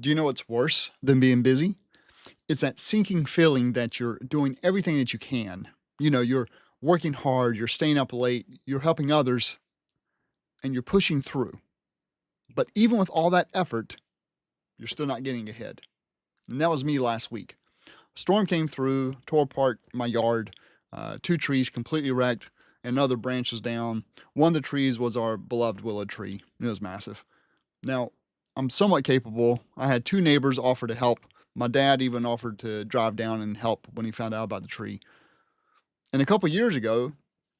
Do you know what's worse than being busy? It's that sinking feeling that you're doing everything that you can. You're working hard, you're staying up late, you're helping others, and you're pushing through. But even with all that effort, you're still not getting ahead. And that was me last week. Storm came through, tore apart my yard, two trees completely wrecked, and another branch was down. One of the trees was our beloved willow tree. It was massive. Now, I'm somewhat capable. I had two neighbors offer to help. My dad even offered to drive down and help when he found out about the tree. And a couple years ago,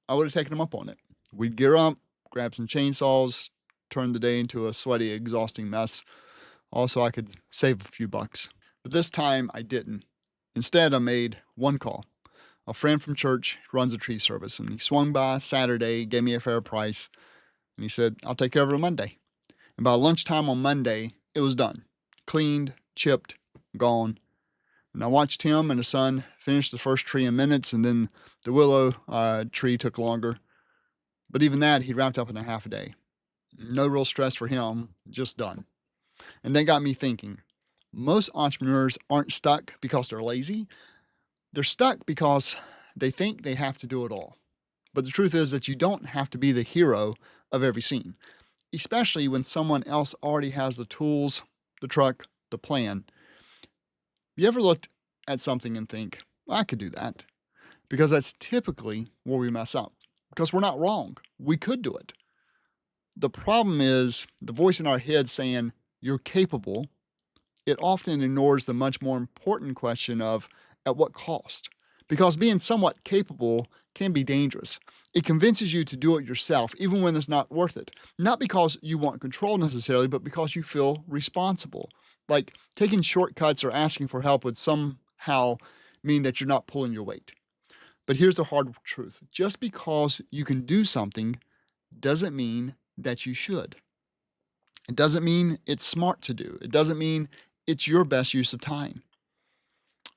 I would have taken him up on it. We'd gear up, grab some chainsaws, turn the day into a sweaty, exhausting mess. Also, I could save a few bucks. But this time, I didn't. Instead, I made one call. A friend from church runs a tree service, and he swung by Saturday, gave me a fair price, and he said, I'll take care of it on Monday. And by lunchtime on Monday, it was done. Cleaned, chipped, gone. And I watched him and his son finish the first tree in minutes, and then the willow tree took longer. But even that, he wrapped up in a half a day. No real stress for him, just done. And that got me thinking. Most entrepreneurs aren't stuck because they're lazy. They're stuck because they think they have to do it all. But the truth is that you don't have to be the hero of every scene, especially when someone else already has the tools, the truck, the plan. You ever looked at something and think, I could do that? Because that's typically where we mess up. Because we're not wrong. We could do it. The problem is the voice in our head saying, you're capable. It often ignores the much more important question of, at what cost? Because being somewhat capable can be dangerous. It convinces you to do it yourself, even when it's not worth it. Not because you want control necessarily, but because you feel responsible. Like taking shortcuts or asking for help would somehow mean that you're not pulling your weight. But here's the hard truth. Just because you can do something doesn't mean that you should. It doesn't mean it's smart to do. It doesn't mean it's your best use of time.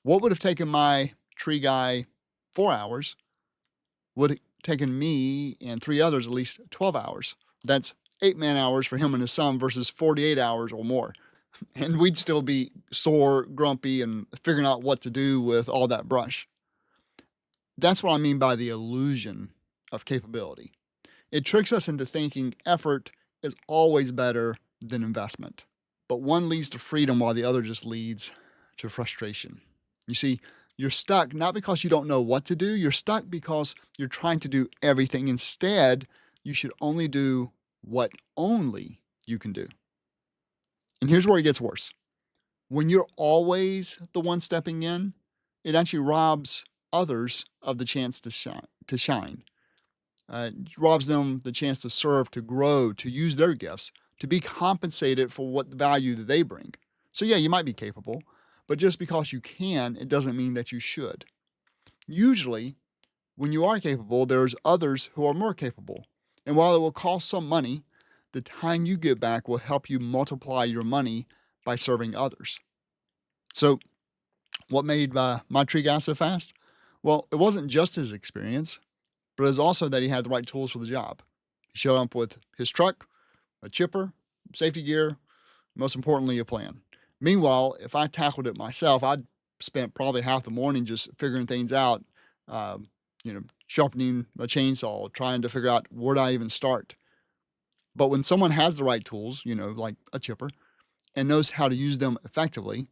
What would have taken my tree guy 4 hours would have taken me and three others at least 12 hours. That's 8 man hours for him and his son versus 48 hours or more. And we'd still be sore, grumpy, and figuring out what to do with all that brush. That's what I mean by the illusion of capability. It tricks us into thinking effort is always better than investment. But one leads to freedom while the other just leads to frustration. You see, you're stuck not because you don't know what to do, you're stuck because you're trying to do everything. Instead, you should only do what only you can do. And here's where it gets worse. When you're always the one stepping in, it actually robs others of the chance to shine. It robs them the chance to serve, to grow, to use their gifts, to be compensated for what value that they bring. So yeah, you might be capable, but just because you can, it doesn't mean that you should. Usually, when you are capable, there's others who are more capable. And while it will cost some money, the time you get back will help you multiply your money by serving others. So, what made my tree guy so fast? Well, it wasn't just his experience, but it was also that he had the right tools for the job. He showed up with his truck, a chipper, safety gear, most importantly, a plan. Meanwhile, if I tackled it myself, I'd spent probably half the morning just figuring things out, sharpening a chainsaw, trying to figure out where do I even start. But when someone has the right tools, like a chipper, and knows how to use them effectively,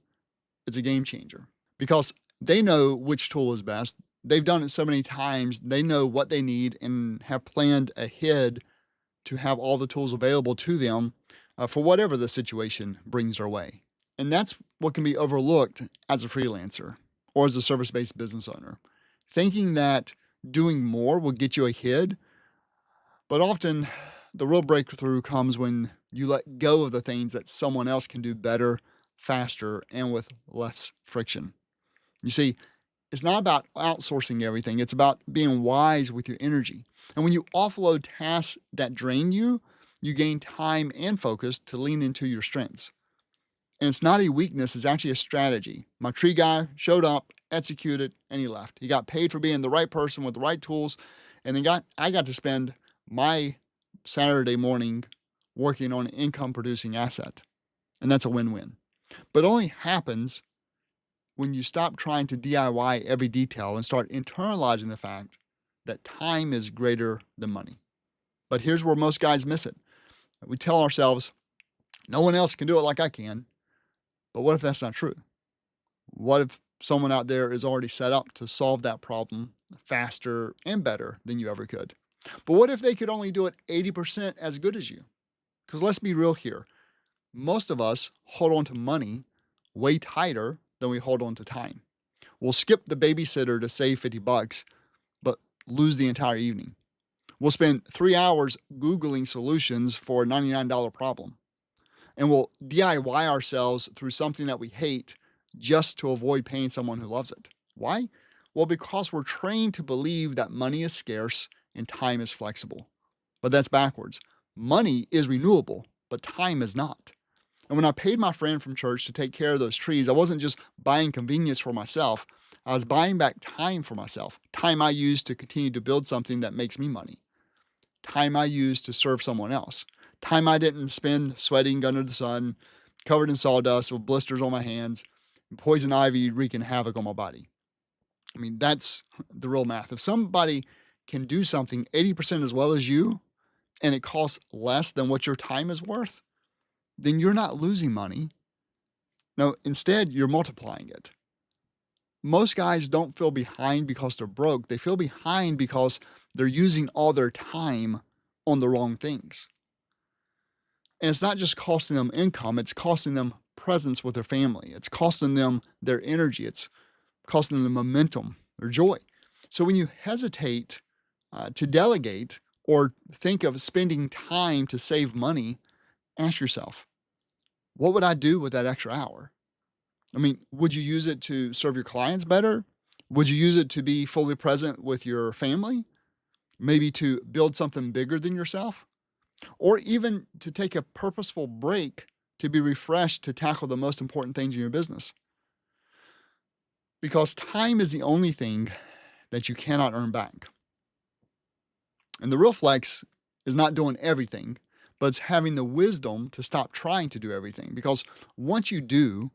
it's a game changer because they know which tool is best. They've done it so many times. They know what they need and have planned ahead to have all the tools available to them for whatever the situation brings their way. And that's what can be overlooked as a freelancer or as a service-based business owner. Thinking that doing more will get you ahead, but often the real breakthrough comes when you let go of the things that someone else can do better, faster, and with less friction. You see, it's not about outsourcing everything. It's about being wise with your energy. And when you offload tasks that drain you, you gain time and focus to lean into your strengths. And it's not a weakness, it's actually a strategy. My tree guy showed up, executed, and he left. He got paid for being the right person with the right tools. And then I got to spend my Saturday morning working on an income producing asset. And that's a win-win. but it only happens when you stop trying to DIY every detail and start internalizing the fact that time is greater than money. But here's where most guys miss it. We tell ourselves, no one else can do it like I can. But what if that's not true? What if someone out there is already set up to solve that problem faster and better than you ever could? But what if they could only do it 80% as good as you? Because let's be real here. Most of us hold on to money way tighter than we hold on to time. We'll skip the babysitter to save $50, but lose the entire evening. We'll spend 3 hours Googling solutions for a $99 problem. And we'll DIY ourselves through something that we hate just to avoid paying someone who loves it. Why? Well, because we're trained to believe that money is scarce and time is flexible. But that's backwards. Money is renewable, but time is not. And when I paid my friend from church to take care of those trees, I wasn't just buying convenience for myself. I was buying back time for myself, time I used to continue to build something that makes me money, time I used to serve someone else, time I didn't spend sweating under the sun, covered in sawdust with blisters on my hands, and poison ivy wreaking havoc on my body. I mean, that's the real math. If somebody can do something 80% as well as you, and it costs less than what your time is worth, then you're not losing money. No, instead, you're multiplying it. Most guys don't feel behind because they're broke. They feel behind because they're using all their time on the wrong things. And it's not just costing them income, it's costing them presence with their family. It's costing them their energy. It's costing them momentum or joy. So when you hesitate to delegate or think of spending time to save money, ask yourself, what would I do with that extra hour? I mean, would you use it to serve your clients better? Would you use it to be fully present with your family? Maybe to build something bigger than yourself? Or even to take a purposeful break to be refreshed to tackle the most important things in your business? Because time is the only thing that you cannot earn back. And the real flex is not doing everything, but it's having the wisdom to stop trying to do everything. Because once you do,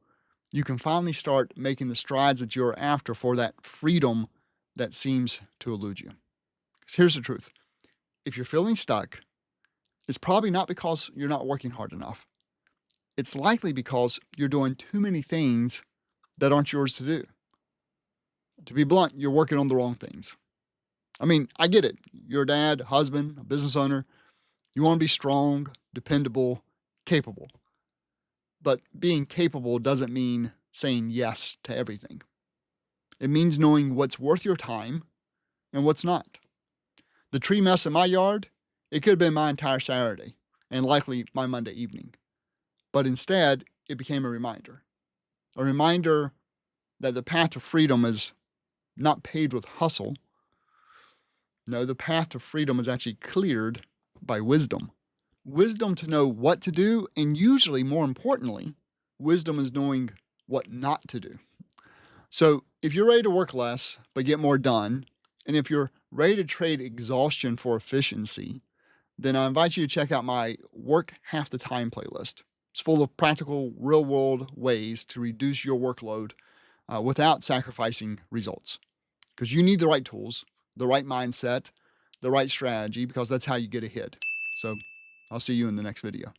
you can finally start making the strides that you're after for that freedom that seems to elude you. Here's the truth. If you're feeling stuck, it's probably not because you're not working hard enough. It's likely because you're doing too many things that aren't yours to do. To be blunt, you're working on the wrong things. I mean, I get it. You're a dad, husband, a business owner. You want to be strong, dependable, capable. But being capable doesn't mean saying yes to everything. It means knowing what's worth your time and what's not. The tree mess in my yard, it could have been my entire Saturday and likely my Monday evening. But instead, it became a reminder that the path to freedom is not paved with hustle. No, the path to freedom is actually cleared by wisdom. Wisdom to know what to do, and usually, more importantly, wisdom is knowing what not to do. So if you're ready to work less but get more done, and if you're ready to trade exhaustion for efficiency, then I invite you to check out my Work Half the Time playlist. It's full of practical, real-world ways to reduce your workload without sacrificing results. Because you need the right tools, the right mindset, the right strategy, because that's how you get ahead. So I'll see you in the next video.